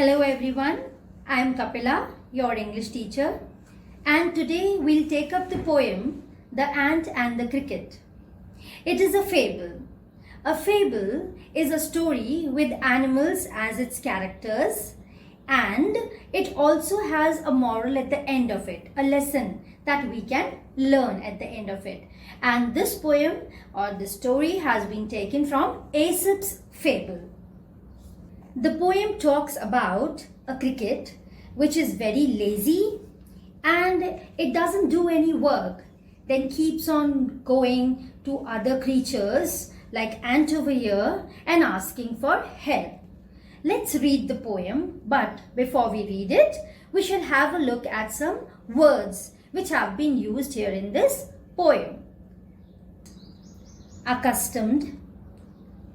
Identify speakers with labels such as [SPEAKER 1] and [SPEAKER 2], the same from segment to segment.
[SPEAKER 1] Hello everyone, I am Kapila, your English teacher, and today we'll take up the poem The Ant and the Cricket. It is a fable. A fable is a story with animals as its characters, and it also has a moral at the end of it, a lesson that we can learn at the end of it. And this poem or this story has been taken from Aesop's fable. The poem talks about a cricket which is very lazy and it doesn't do any work, then keeps on going to other creatures like ant over here and asking for help. Let's read the poem, but before we read it, we shall have a look at some words which have been used here in this poem. Accustomed,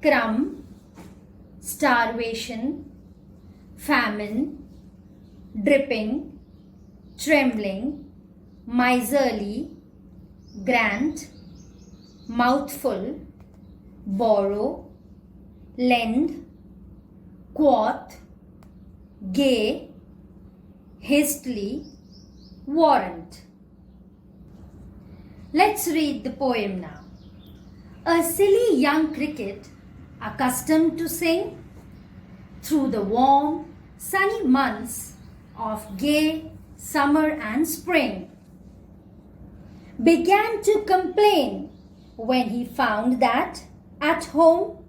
[SPEAKER 1] crumb, starvation, famine, dripping, trembling, miserly, grant, mouthful, borrow, lend, quoth, gay, hastily, warrant. Let's read the poem now. A silly young cricket, accustomed to sing through the warm, sunny months of gay summer and spring, began to complain when he found that at home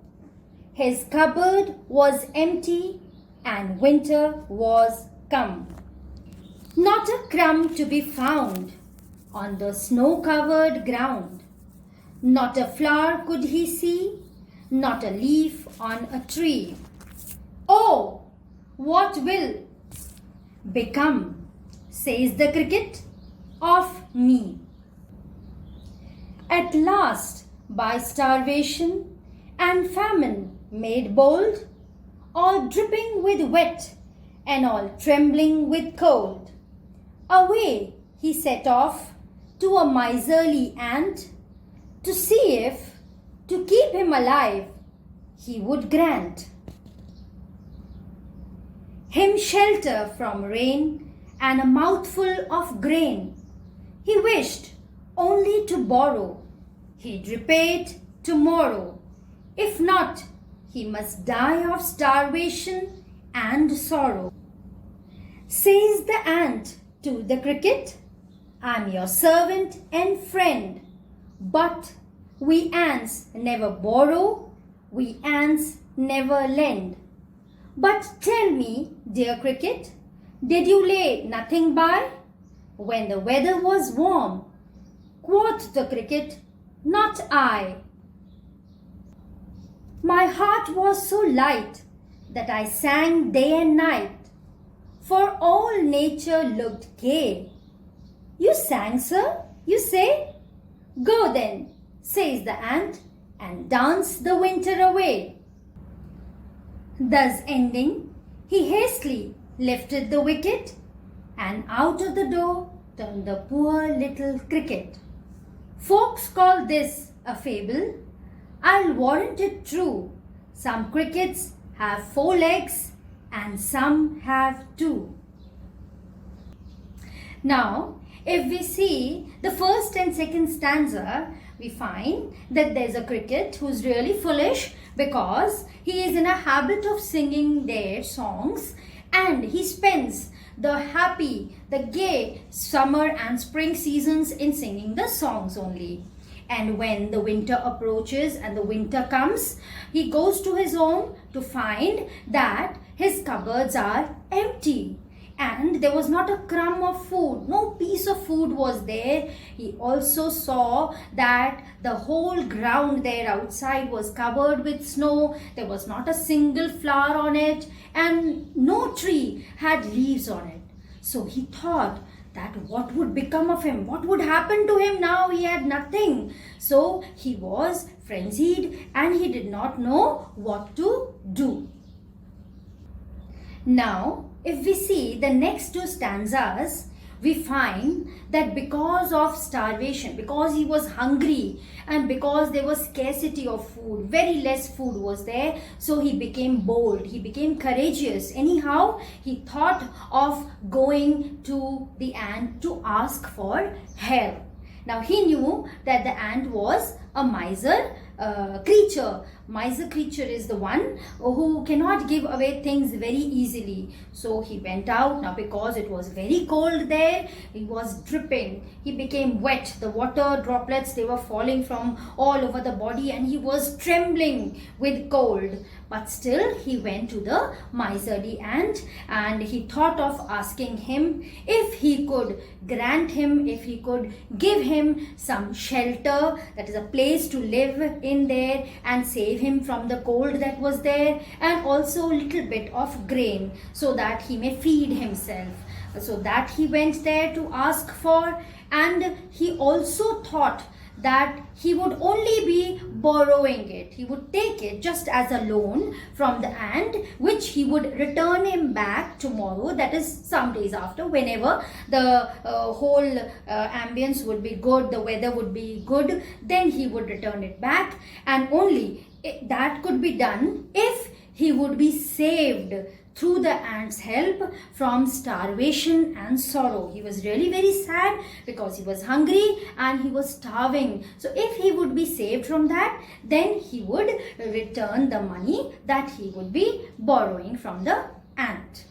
[SPEAKER 1] his cupboard was empty and winter was come. Not a crumb to be found on the snow-covered ground. Not a flower could he see, not a leaf on a tree. Oh, what will become, says the cricket, of me? At last, by starvation and famine made bold, all dripping with wet and all trembling with cold, away he set off to a miserly ant to see if, to keep him alive, he would grant him shelter from rain and a mouthful of grain. He wished only to borrow, he'd repay it tomorrow. If not, he must die of starvation and sorrow. Says the ant to the cricket, I'm your servant and friend, but we ants never borrow, we ants never lend. But tell me, dear cricket, did you lay nothing by when the weather was warm? Quoth the cricket, not I. My heart was so light that I sang day and night, for all nature looked gay. You sang, sir, you say? Go then, says the ant, and dance the winter away. Thus ending, he hastily lifted the wicket, and out of the door turned the poor little cricket. Folks call this a fable. I'll warrant it true. Some crickets have 4 legs and some have 2. Now, if we see the first and second stanza, we find that there's a cricket who's really foolish because he is in a habit of singing their songs and he spends the happy, the gay summer and spring seasons in singing the songs only. And when the winter approaches and the winter comes, he goes to his home to find that his cupboards are empty. And there was not a crumb of food, no piece of food was there. He also saw that the whole ground there outside was covered with snow. There was not a single flower on it and no tree had leaves on it. So he thought that what would become of him? What would happen to him now? He had nothing. So he was frenzied and he did not know what to do. Now, if we see the next 2 stanzas, we find that because of starvation, because he was hungry, and because there was scarcity of food, very less food was there, so he became bold, he became courageous. Anyhow, he thought of going to the ant to ask for help. Now he knew that the ant was a miser creature. Miser creature is the one who cannot give away things very easily. So he went out. Now because it was very cold there, he was dripping. He became wet. The water droplets, they were falling from all over the body, and he was trembling with cold. But still he went to the miserly ant, and he thought of asking him if he could grant him, if he could give him some shelter, that is a place to live in there, and save him from the cold that was there, and also a little bit of grain so that he may feed himself. So that he went there to ask for, and he also thought that he would only be borrowing it. He would take it just as a loan from the ant, which he would return him back tomorrow, that is some days after, whenever the whole ambience would be good, the weather would be good, then he would return it back. And only that could be done if he would be saved through the ant's help from starvation and sorrow. He was really very sad because he was hungry and he was starving. So if he would be saved from that, then he would return the money that he would be borrowing from the ant.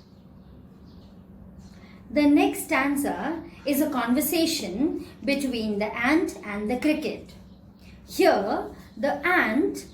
[SPEAKER 1] The next stanza is a conversation between the ant and the cricket. Here, the ant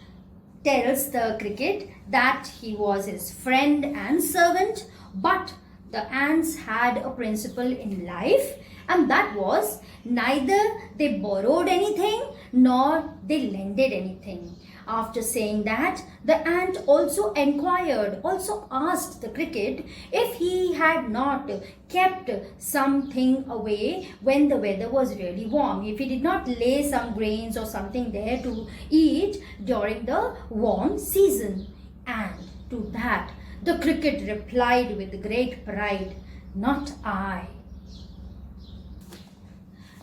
[SPEAKER 1] tells the cricket that he was his friend and servant, but the ants had a principle in life, and that was neither they borrowed anything nor they lended anything. After saying that, the ant also inquired, also asked the cricket if he had not kept something away when the weather was really warm, if he did not lay some grains or something there to eat during the warm season. And to that, the cricket replied with great pride, "Not I."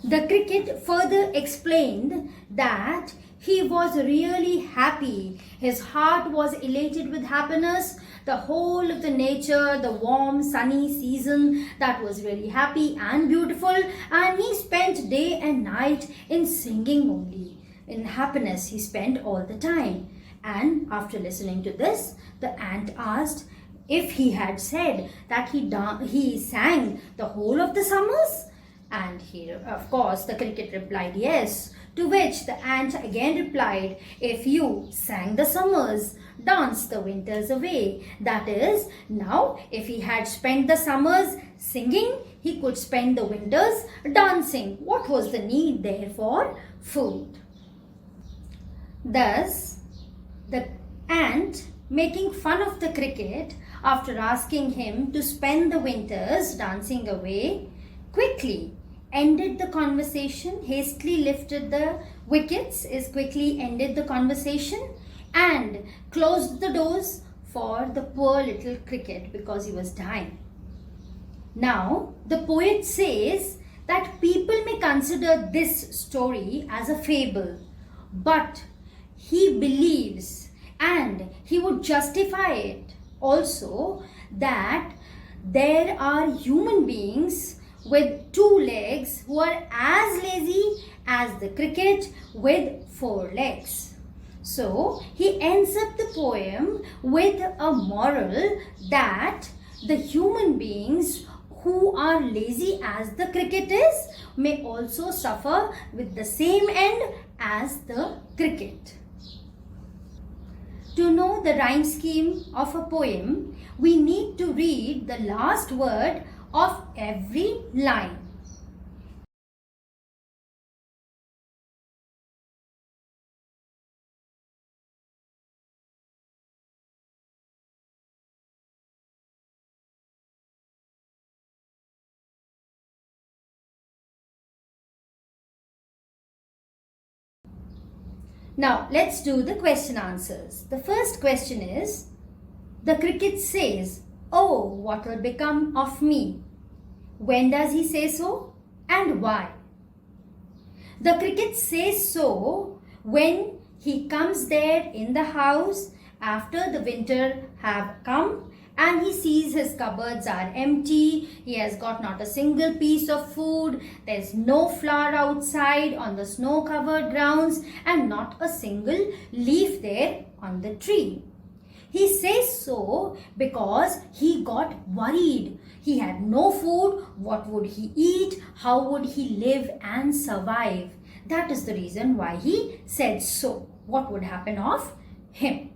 [SPEAKER 1] The cricket further explained that he was really happy. His heart was elated with happiness. The whole of the nature, the warm, sunny season, that was really happy and beautiful. And he spent day and night in singing only. In happiness, he spent all the time. And after listening to this, the ant asked if he had said that he sang the whole of the summers. And here, of course, the cricket replied yes. To which the ant again replied, "If you sang the summers, danced the winters away." That is, now if he had spent the summers singing, he could spend the winters dancing. What was the need there for food? Thus, the ant, making fun of the cricket after asking him to spend the winters dancing away, quickly ended the conversation, hastily lifted the wickets, quickly ended the conversation, and closed the doors for the poor little cricket because he was dying. Now, the poet says that people may consider this story as a fable, but he believes, and he would justify it also, that there are human beings with 2 legs who are as lazy as the cricket with 4 legs. So he ends up the poem with a moral that the human beings who are lazy as the cricket is may also suffer with the same end as the cricket. To know the rhyme scheme of a poem, we need to read the last word of every line. Now, let's do the question answers. The first question is, the cricket says, "Oh, what will become of me?" When does he say so and why? The cricket says so when he comes there in the house after the winter have come and he sees his cupboards are empty, he has got not a single piece of food, there's no flower outside on the snow covered grounds and not a single leaf there on the tree. He says so because he got worried. He had no food. What would he eat? How would he live and survive? That is the reason why he said so. What would happen of him?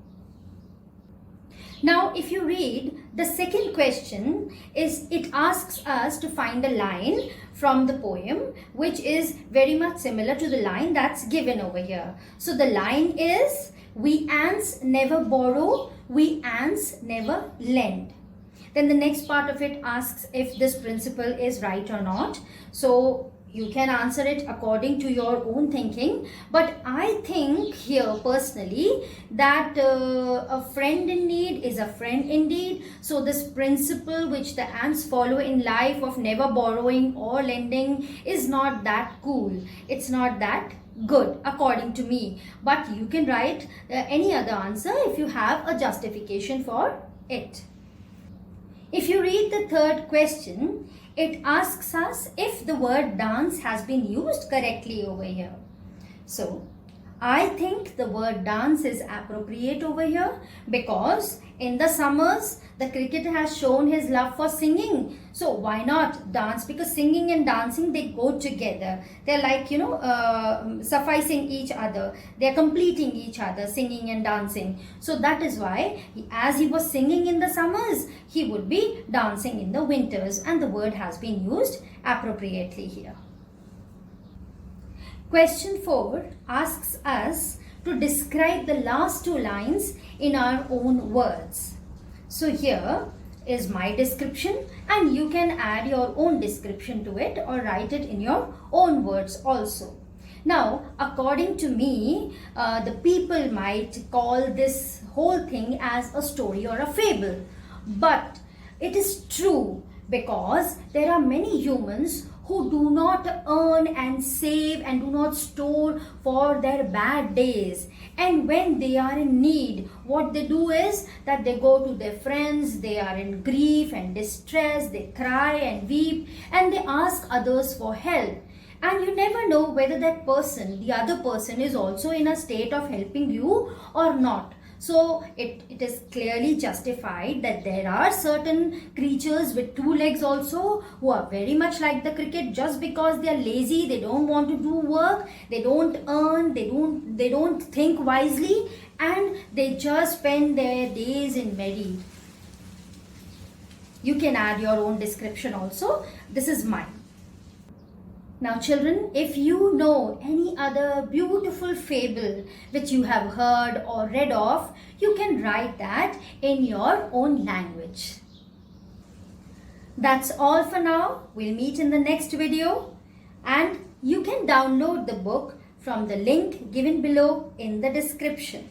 [SPEAKER 1] Now, if you read the second question, it asks us to find a line from the poem which is very much similar to the line that's given over here. So the line is, we ants never borrow, we ants never lend. Then the next part of it asks if this principle is right or not. So you can answer it according to your own thinking. But I think here personally that a friend in need is a friend indeed. So this principle which the ants follow in life of never borrowing or lending is not that cool. It's not that good according to me. But you can write any other answer if you have a justification for it. If you read the third question, it asks us if the word dance has been used correctly over here. So, I think the word dance is appropriate over here because in the summers, the cricket has shown his love for singing. So, why not dance? Because singing and dancing, they go together. They're like, sufficing each other. They're completing each other, singing and dancing. So, that is why, as he was singing in the summers, he would be dancing in the winters. And the word has been used appropriately here. Question 4 asks us to describe the last two lines in our own words. So here is my description and you can add your own description to it or write it in your own words also. Now, according to me, the people might call this whole thing as a story or a fable. But it is true because there are many humans who do not earn and save and do not store for their bad days. And when they are in need, what they do is that they go to their friends, they are in grief and distress, they cry and weep and they ask others for help. And you never know whether that person, the other person, is also in a state of helping you or not. So it is clearly justified that there are certain creatures with two legs also who are very much like the cricket just because they are lazy, they don't want to do work, they don't earn, they don't think wisely and they just spend their days in merry. You can add your own description also. This is mine. Now children, if you know any other beautiful fable which you have heard or read of, you can write that in your own language. That's all for now. We'll meet in the next video and you can download the book from the link given below in the description.